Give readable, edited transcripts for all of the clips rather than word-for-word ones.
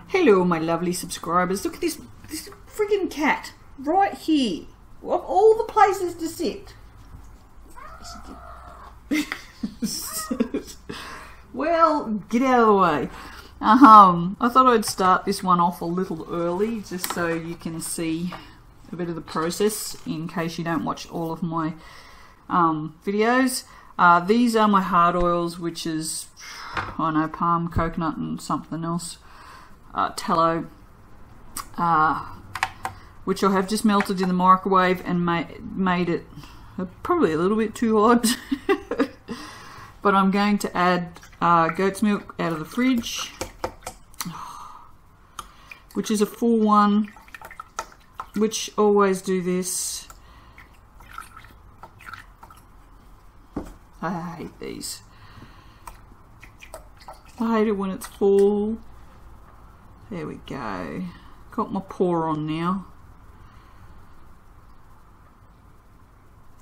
Hello my lovely subscribers, look at this friggin' cat right here, of all the places to sit. Well, get out of the way. I thought I'd start this one off a little early just so you can see a bit of the process in case you don't watch all of my videos. These are my hard oils, which is, I know, palm, coconut and something else, tallow, which I have just melted in the microwave and made it probably a little bit too hot. But I'm going to add goat's milk out of the fridge, which is a full one, which always do this. I hate these. I hate it when it's full. There we go. Got my pour on now.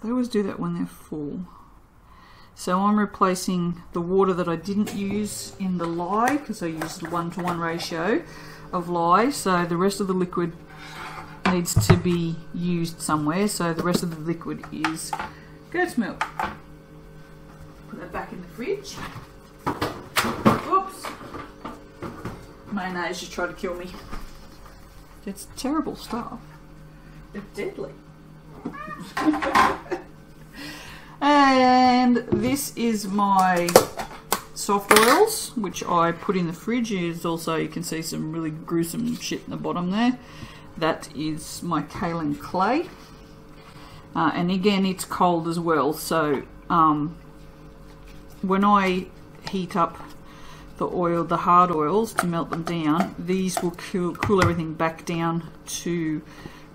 They always do that when they're full. So I'm replacing the water that I didn't use in the lye, because I used a 1-to-1 ratio of lye, so the rest of the liquid needs to be used somewhere, so the rest of the liquid is goat's milk. Put that back in the fridge. Oops. Mayonnaise just tried to kill me. It's terrible stuff. It's deadly. And this is my soft oils, which I put in the fridge. Is also, you can see some really gruesome shit in the bottom there. That is my kaolin clay, and again it's cold as well, so when I heat up the oil, the hard oils, to melt them down, these will cool everything back down to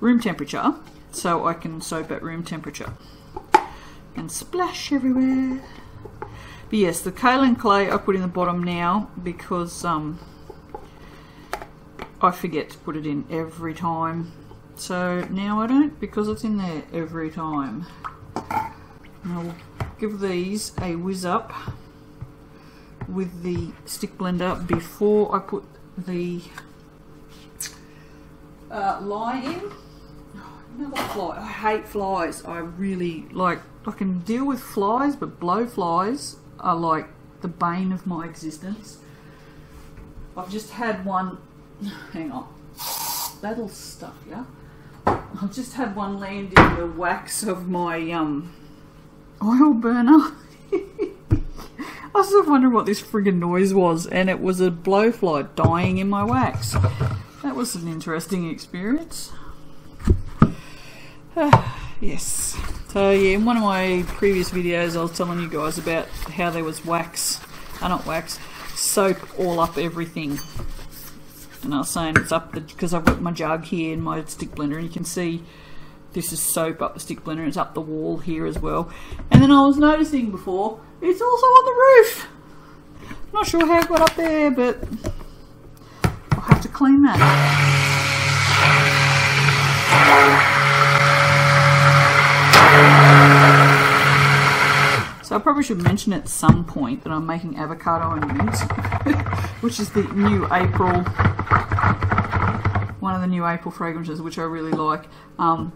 room temperature, so I can soap at room temperature and splash everywhere. But yes, the kaolin clay I put in the bottom now because I forget to put it in every time, so now I don't, because it's in there every time. And I'll give these a whiz up with the stick blender before I put the lye in. Another fly. I hate flies. I really I can deal with flies, but blowflies are like the bane of my existence. I've just had one. Hang on. That'll stuff ya. I've just had one land in the wax of my oil burner. I was sort of wondering what this friggin' noise was, and it was a blowfly dying in my wax. That was an interesting experience. Yes. So yeah, in one of my previous videos I was telling you guys about how there was soap all up everything. And I was saying it's up because I've got my jug here in my stick blender, and you can see this is soap up the stick blender, and it's up the wall here as well. And then I was noticing before, it's also on the roof. Not sure how it got up there, but I'll have to clean that. So I probably should mention at some point that I'm making Avocado Mint, which is the new April, one of the new April fragrances, which I really like.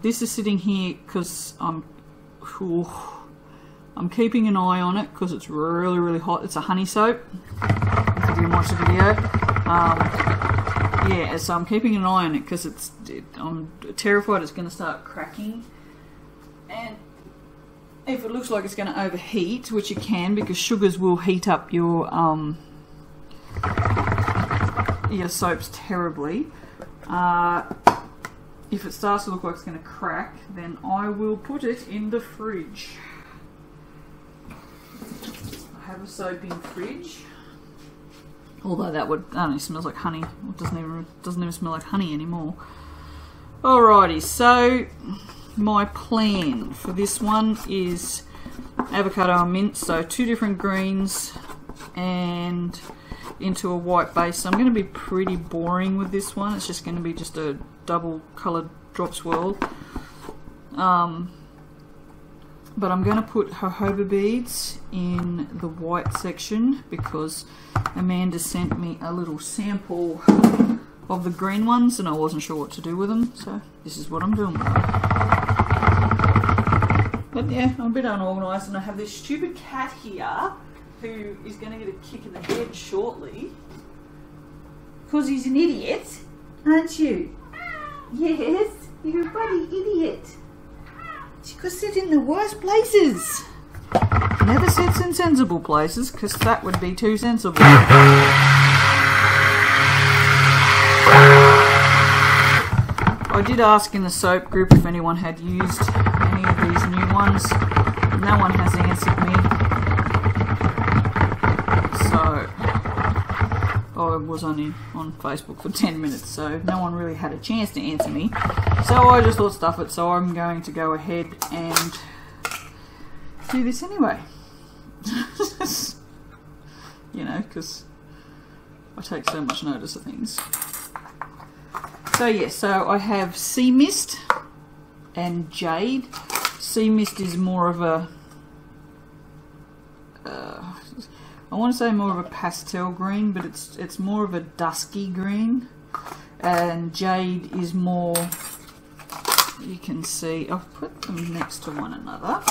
This is sitting here because I'm keeping an eye on it because it's really, really hot. It's a honey soap, if you didn't watch the video. Yeah, so I'm keeping an eye on it because I'm terrified it's going to start cracking. And if it looks like it's going to overheat, which it can, because sugars will heat up your soaps terribly. If it starts to look like it's going to crack, then I will put it in the fridge. I have a soaping fridge, although that would only smells like honey. It doesn't even smell like honey anymore. Alrighty, so my plan for this one is avocado and mint, so 2 different greens and into a white base. So I'm going to be pretty boring with this one. It's just going to be just a double coloured drop swirl. But I'm going to put jojoba beads in the white section because Amanda sent me a little sample of the green ones, and I wasn't sure what to do with them, so this is what I'm doing with them. But yeah, I'm a bit unorganised, and I have this stupid cat here who is going to get a kick in the head shortly because he's an idiot, aren't you? Yes, you're a bloody idiot. She could sit in the worst places. Never sits in sensible places, because that would be too sensible. I did ask in the soap group if anyone had used any of these new ones. No one has answered me. So, I was only on Facebook for 10 minutes, so no one really had a chance to answer me. So I just thought, stuff it, so I'm going to go ahead and do this anyway. You know, because I take so much notice of things. So yeah, so I have Sea Mist and Jade. Sea Mist is more of a, I want to say more of a pastel green, but it's more of a dusky green. And Jade is more, you can see, I've put them next to one another.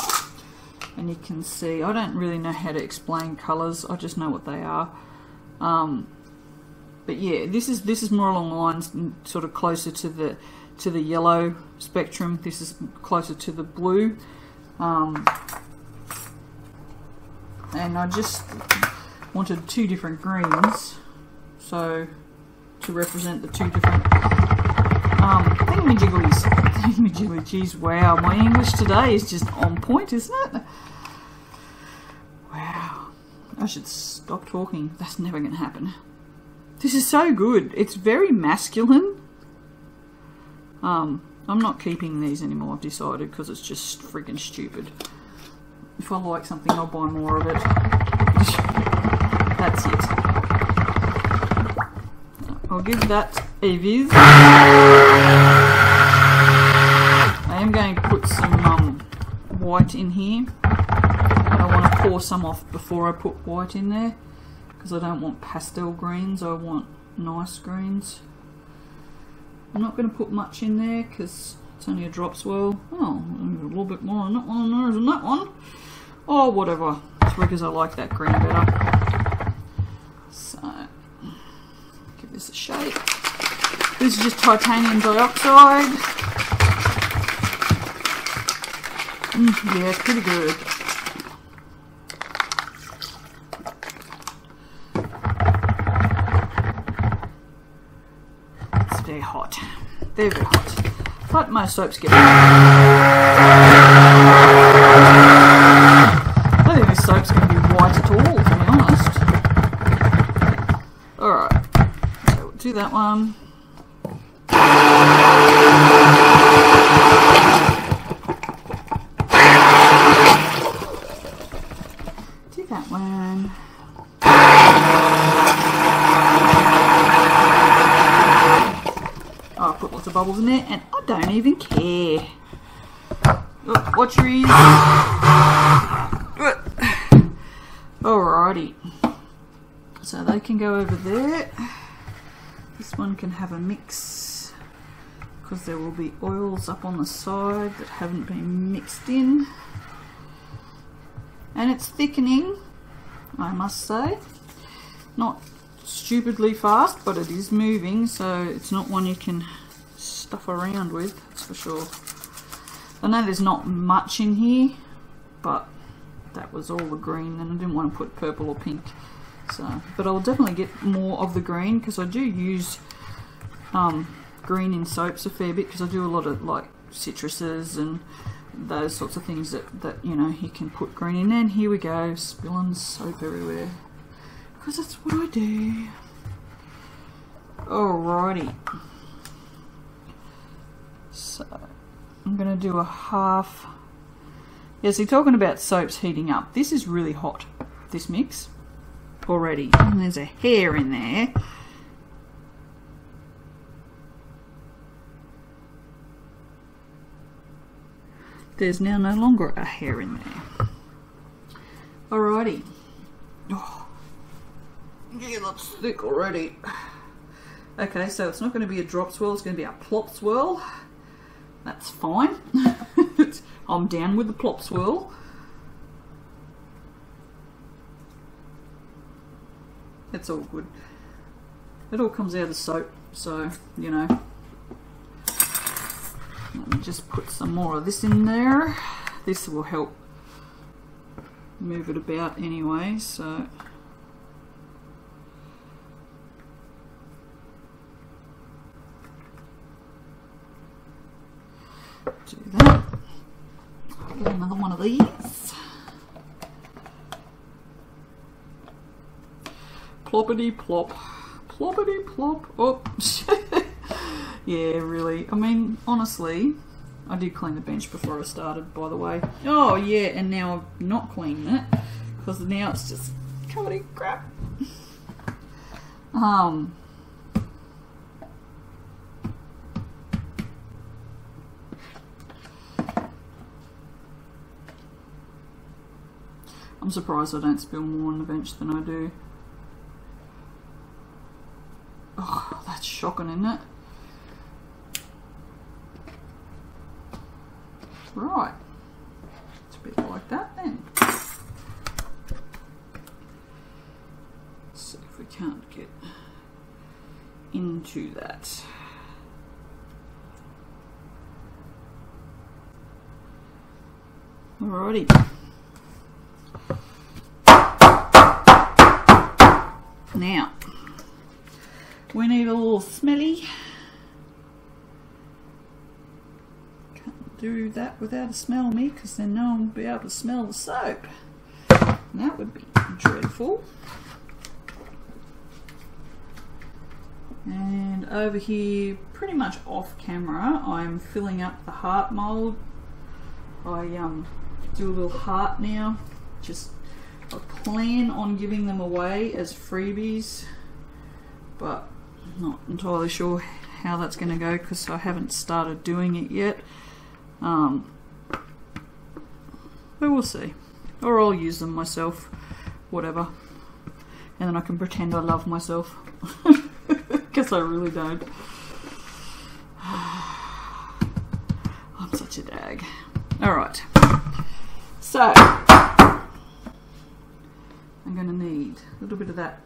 And you can see, I don't really know how to explain colours, I just know what they are. But yeah, this is more along the lines, sort of closer to the yellow spectrum. This is closer to the blue. And I just wanted two different greens, so to represent the two different thingamajigglies. Geez, wow, my English today is just on point, isn't it? Wow, I should stop talking. That's never going to happen. This is so good. It's very masculine. I'm not keeping these anymore, I've decided, because it's just freaking stupid. If I like something, I'll buy more of it. That's it. I'll give that a viz. I am going to put some white in here. And I want to pour some off before I put white in there, because I don't want pastel greens, I want nice greens. I'm not going to put much in there because it's only a drop swirl. Oh, a little bit more on that one than that one. Oh, whatever. It's because I like that green better. So, give this a shake. This is just titanium dioxide. Yeah, it's pretty good. It's very hot. Very, very hot. But most soaps get it. I don't think this soap's going to be white at all, to be honest. Alright. So we'll do that one. Do that one. Oh, I put lots of bubbles in there and I don't even care. Oh, watch your ears. Alrighty. So they can go over there. This one can have a mix because there will be oils up on the side that haven't been mixed in. And it's thickening, I must say. Not stupidly fast, but it is moving, so it's not one you can stuff around with, that's for sure. I know there's not much in here, but that was all the green, and I didn't want to put purple or pink. So, but I'll definitely get more of the green because I do use green in soaps a fair bit because I do a lot of like citruses and those sorts of things that you know you can put green in. And here we go, spilling soap everywhere because that's what I do. Alrighty, so I'm gonna do a half. Yeah, see, talking about soaps heating up, this is really hot, this mix already, and there's a hair in there. There's now no longer a hair in there. Alrighty. Oh, yeah, that's thick already. Okay, so it's not going to be a drop swirl, it's going to be a plop swirl. That's fine. I'm down with the plop swirl. It's all good. It all comes out of soap, so, you know. Let me just put some more of this in there. This will help move it about anyway, so. Do that. I'll get another one of these. Ploppity plop. Ploppity plop. Oh. Yeah, really. I mean, honestly, I did clean the bench before I started, by the way. Oh, yeah, and now I've not cleaned it because now it's just covered in crap. I'm surprised I don't spill more on the bench than I do. Oh, that's shocking, isn't it? Right. It's a bit like that then. Let's see if we can't get into that. Alrighty. Now, we need a little smelly. Can't do that without a smell me, because then no one will be able to smell the soap. And that would be dreadful. And over here, pretty much off camera, I'm filling up the heart mold. I do a little heart now. Just I plan on giving them away as freebies, but I'm not entirely sure how that's going to go because I haven't started doing it yet. But we'll see. Or I'll use them myself, whatever. And then I can pretend I love myself. Because I really don't. I'm such a dag. Alright. So, I'm going to need a little bit of that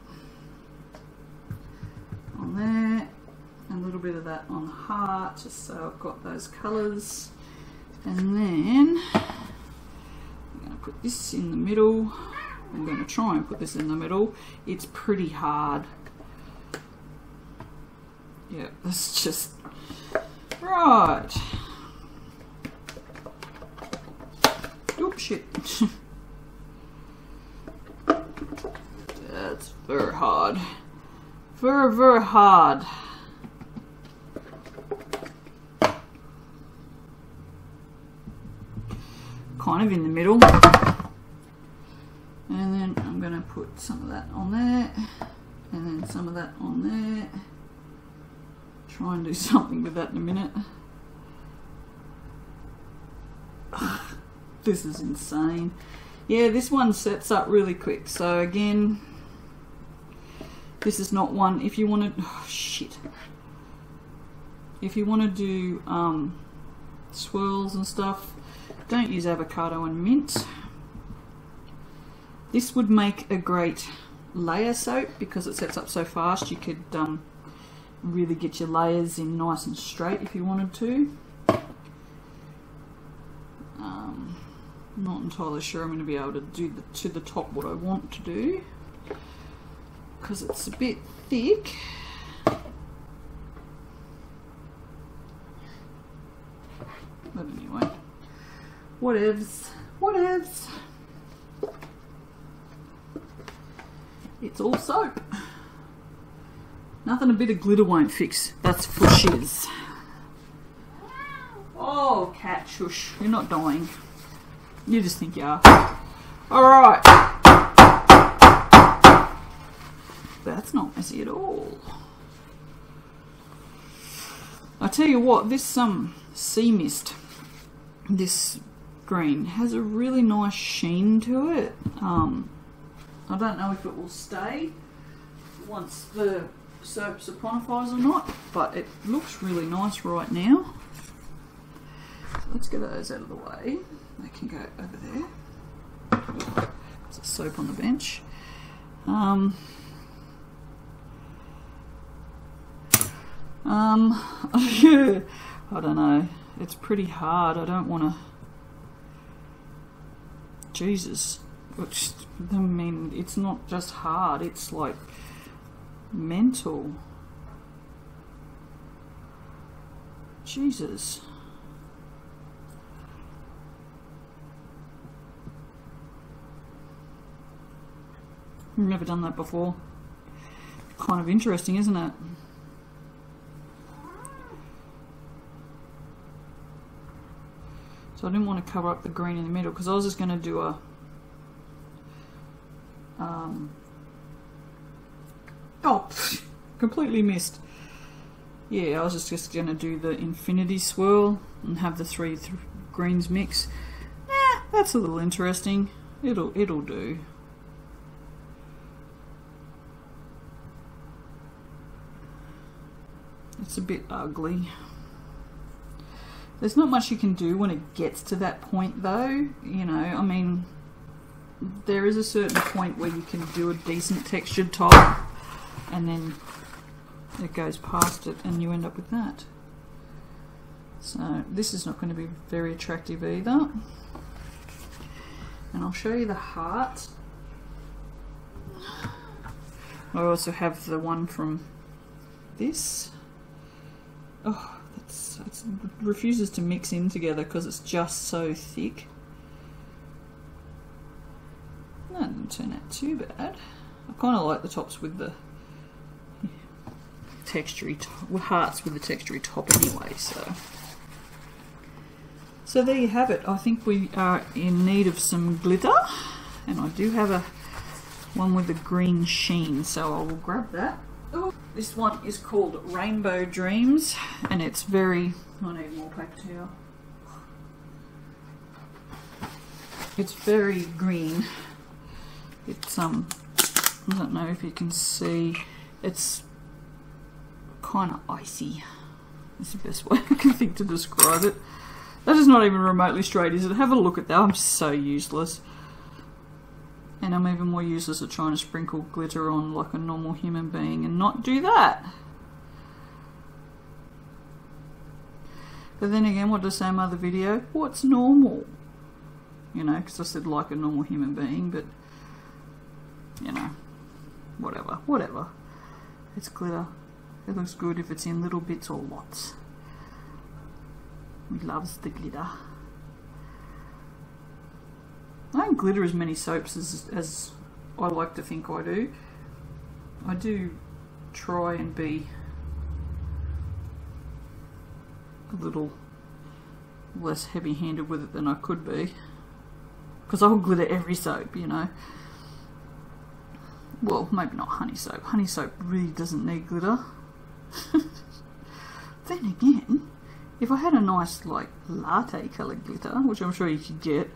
on there, and a little bit of that on the heart, just so I've got those colours. And then I'm going to put this in the middle. I'm going to try and put this in the middle. It's pretty hard. Yeah, that's just right. Oops, shit. That's very hard. Very, very hard. Kind of in the middle. And then I'm going to put some of that on there. And then some of that on there. Try and do something with that in a minute. Ugh, this is insane. Yeah, this one sets up really quick. So again, this is not one, if you want to, oh shit. If you want to do swirls and stuff, don't use avocado and mint. This would make a great layer soap because it sets up so fast. You could really get your layers in nice and straight if you wanted to. Not entirely sure I'm going to be able to do to the top what I want to do because it's a bit thick. But anyway, whatevs, whatevs. It's all soap. Nothing a bit of glitter won't fix. That's for shiz. Oh, cat, shush. You're not dying. You just think you are. Alright. That's not messy at all. I tell you what, this sea mist, this green, has a really nice sheen to it. I don't know if it will stay once the soap saponifies or not, but it looks really nice right now. So let's get those out of the way. They can go over there. There's a soap on the bench. I don't know. It's pretty hard. I don't want to. Jesus. Which, I mean, it's not just hard, it's like mental. Jesus. I've never done that before. Kind of interesting, isn't it? So I didn't want to cover up the green in the middle because I was just going to do a oh, completely missed. Yeah, I was just going to do the infinity swirl and have the three greens mix. That's a little interesting. It'll do. It's a bit ugly. There's not much you can do when it gets to that point though, you know, I mean, there is a certain point where you can do a decent textured top and then it goes past it and you end up with that. So this is not going to be very attractive either. And I'll show you the heart. I also have the one from this. Oh, it refuses to mix in together because it's just so thick. That didn't turn out too bad. I kind of like the tops with the textury hearts with the textury top anyway. So there you have it. I think we are in need of some glitter, and I do have a one with a green sheen, so I will grab that. Oh, this one is called Rainbow Dreams, and it's very, I need more paper towel. It's very green. It's I don't know if you can see, it's kind of icy. That's the best way I can think to describe it. That is not even remotely straight, is it? Have a look at that. I'm so useless. And I'm even more useless at trying to sprinkle glitter on like a normal human being and not do that. But then again, what does I say in my other video? What's normal? You know, because I said like a normal human being, but you know, whatever. It's glitter. It looks good if it's in little bits or lots. We loves the glitter. I don't glitter as many soaps as I like to think I do. I do try and be a little less heavy-handed with it than I could be. Because I will glitter every soap, you know. Well, maybe not honey soap. Honey soap really doesn't need glitter. Then again, if I had a nice like latte coloured glitter, which I'm sure you could get.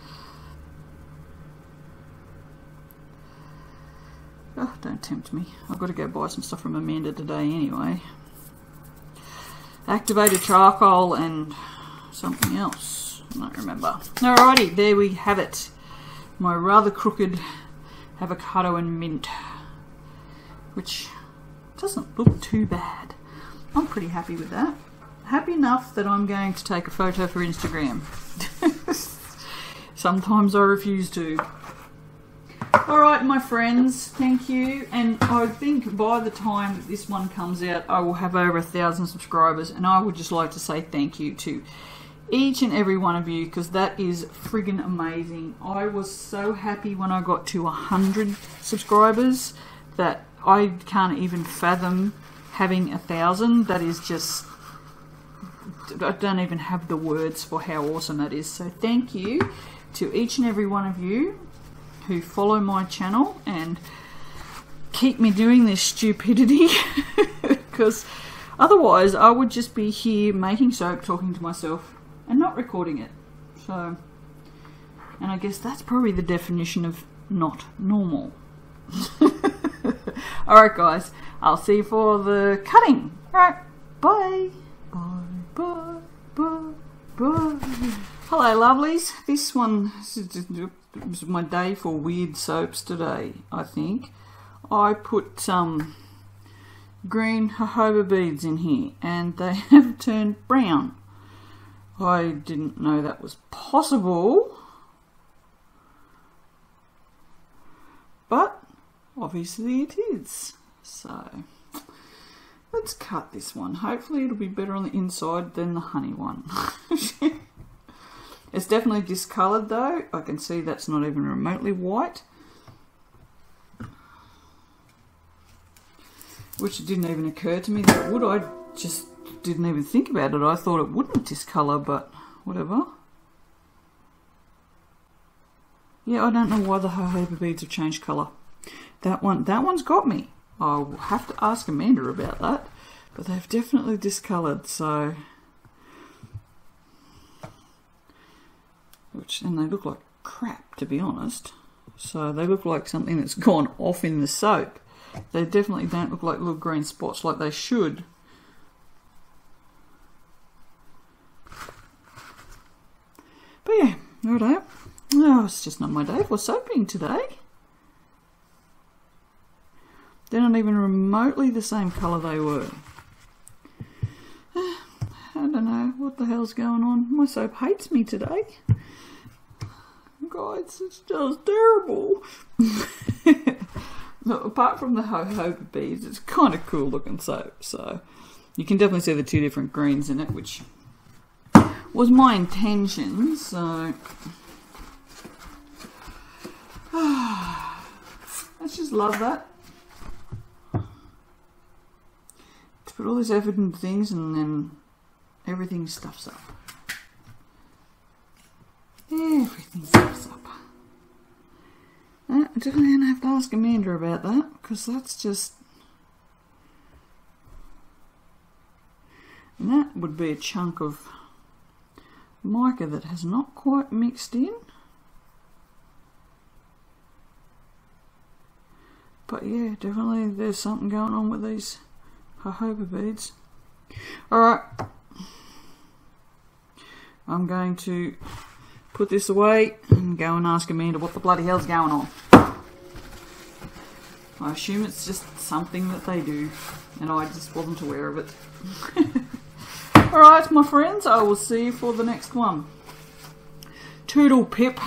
Oh, don't tempt me. I've got to go buy some stuff from Amanda today anyway. Activated charcoal and something else. I don't remember. Alrighty, there we have it. My rather crooked avocado and mint. Which doesn't look too bad. I'm pretty happy with that. Happy enough that I'm going to take a photo for Instagram. Sometimes I refuse to. Alright my friends, thank you, and I think by the time that this one comes out I will have over 1,000 subscribers, and I would just like to say thank you to each and every one of you, because that is friggin' amazing. I was so happy when I got to 100 subscribers that I can't even fathom having 1,000. That is just, I don't even have the words for how awesome that is. So thank you to each and every one of you who follow my channel and keep me doing this stupidity, because otherwise I would just be here making soap, talking to myself and not recording it. So, and I guess that's probably the definition of not normal. Alright guys, I'll see you for the cutting. Alright, bye. Bye, bye, bye, bye. Hello lovelies. This was my day for weird soaps today, I think. I put some green jojoba beads in here and they have turned brown. I didn't know that was possible, but obviously it is. So let's cut this one. Hopefully it'll be better on the inside than the honey one. It's definitely discoloured though. I can see that's not even remotely white, which didn't even occur to me that it would. I just didn't even think about it. I thought it wouldn't discolour, but whatever. Yeah, I don't know why the jojoba beads have changed colour. That one's got me. I'll have to ask Amanda about that, but they've definitely discoloured, so. And they look like crap, to be honest. So they look like something that's gone off in the soap. They definitely don't look like little green spots like they should. But yeah, righto. Oh, it's just not my day for soaping today. They're not even remotely the same colour they were. I don't know what the hell's going on. My soap hates me today. Guys, it's just terrible. No, apart from the jojoba beads, it's kind of cool looking soap. So you can definitely see the two different greens in it, which was my intention. So I just love that. To put all this effort into things and then everything stuffs up. Everything stuffs up. I'm definitely going to have to ask Amanda about that, because that's just... And that would be a chunk of mica that has not quite mixed in. But yeah, definitely there's something going on with these jojoba beads. Alright. I'm going to put this away and go and ask Amanda what the bloody hell's going on. I assume it's just something that they do, and I just wasn't aware of it. Alright, my friends, I will see you for the next one. Toodle pip.